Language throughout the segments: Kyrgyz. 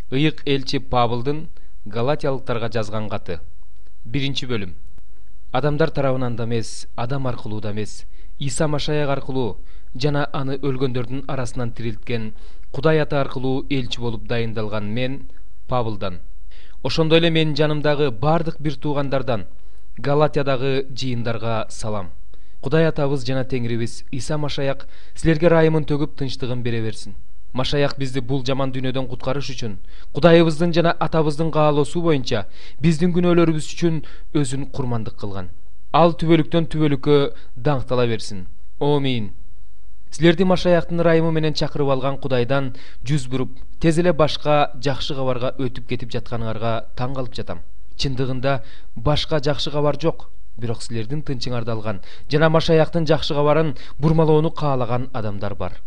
Ыйык элчи Павылдын Галатиялыктарга жазган каты. 1-бөлүм. Адамдар тарабынан да эмес, адам аркылуу да эмес, Иса Машаяк аркылуу жана аны өлгөндөрдүн арасынан тирилткен Кудай Ата аркылуу элчи болуп дайындалган мен Павылдан. Ошондой эле менин жанымдагы бардык бир туугандардан, Галатиядагы жыйындарга салам. Кудай Атабыз жана Теңирибиз Иса Машаяк силерге ырайымын төгүп тынчтыгын бере берсин. Машаяк бизди бул жаман дүйнөдөн куткарыш үчүн Кудайыбыздын жана Атабыздын каалоосу боюнча биздин күнөөлөрүбүз үчүн өзүн курмандык кылган. Ал түбөлүктөн түбөлүккө даңктала берсин. Амин. Силерди Машаяктын ырайымы менен чакырып алган Кудайдан жүз буруп, тез эле башка жакшы кабарга өтүп кетип жатканыңарга таң калып жатам. Чындыгында башка жакшы кабар жок, бирок силердин тынчыңарды алган жана Машаяктын жакшы кабарын бурмалоону каалаган адамдар бар.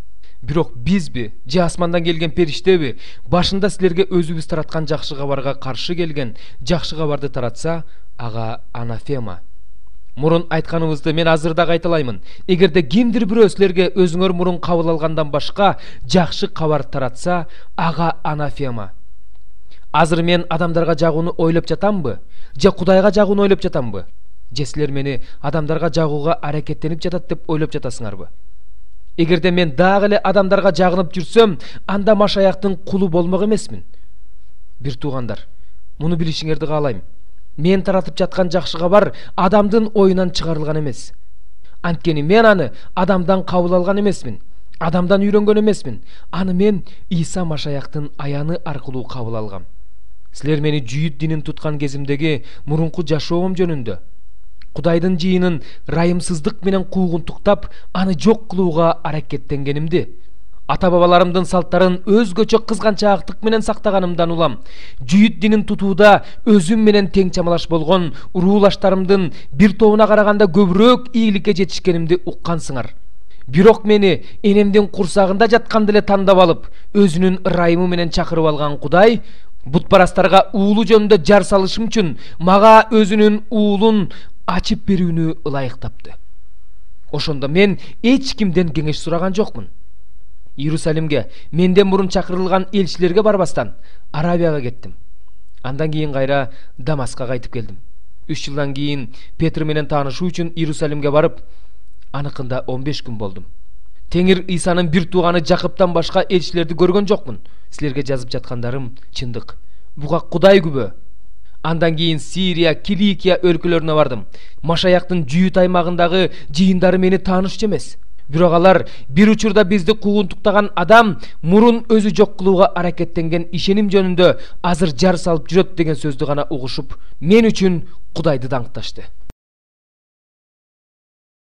Бирок бизби, же асмандан келген периштеби, башында силерге өзүбүз тараткан жакшы кабарга каршы келген жакшы кабарды таратса, ага анафема. Мурун айтканыбызды мен азыр да кайталаймын. Эгерде кимдир бирөө силерге өзүңөр мурун кабыл алгандан башка жакшы кабар таратса, ага анафема. Азыр мен адамдарга жагууну ойлоп жатамбы? Же Кудайга жагууну ойлоп жатамбы? Же силер мени адамдарга жагууга аракеттенип жатат деп ойлоп жатасыңарбы? Эгерде мен дагы эле адамдарга жагынып жүрсөм, анда Машаяктын кулу болмок эмесмин. Бир туугандар, муну билишиңерди каалайм. Мен таратып жаткан жакшы кабар адамдын оюнан чыгарылган эмес. Анткени мен аны адамдан кабыл алган эмесмин, адамдан үйрөнгөн эмесмин. Аны мен Иса Машаяктын аяны аркылуу кабыл алгам. Силер мени жүйүт динин туткан кезимдеги мурунку жашоом жөнүндө Кудайдын жыйынын ырайымсыздык менен куугунтуктап, аны жок кылууга аракеттенгенимди, ата-бабаларымдын салттарын өзгөчө кызганчаактык менен сактаганымдан улам. Жүйүт динин тутууда өзүм менен тең чамалаш болгон уруулаштарымдын бир тобуна караганда көбүрөөк ийгиликке жетишкенимди уккансыңар. Бирок мени энемдин курсагында жатканда эле тандап алып, өзүнүн ырайымы менен чакырып алган Кудай бутпарастарга уулу жөнүндө жар салышым үчүн мага өзүнүн уулун ачып берүүнү ылайыктапты. Ошондо мен эч кимден кеңеш сураган жокмун. Иерусалимге менден мурун чакырылган элчилерге барбастан Арабияга кеттим. Андан кийин кайра Дамаска кайтып келдим. 3 жылдан кийин Петр менен таанышуу үчүн Иерусалимге барып, аныкында 15 күн болдум. Теңир Исанын бир тууганы Жакыптан башка элчилерди көргөн жокмун. Силерге жазып жаткандарым чындык. Буга Кудай күбө. Андан кийин Сирия, Киликия өлкөлөрүнө бардым. Машаяктын жүйүт аймагындагы жыйындары мени таанышчу эмес. Бирок алар бир учурда бизди куугунтуктаган адам мурун өзү жок кылууга аракеттенген ишеним жөнүндө азыр жар салып жүрөт деген сөздү гана угушуп, мен үчүн Кудайды даңкташты.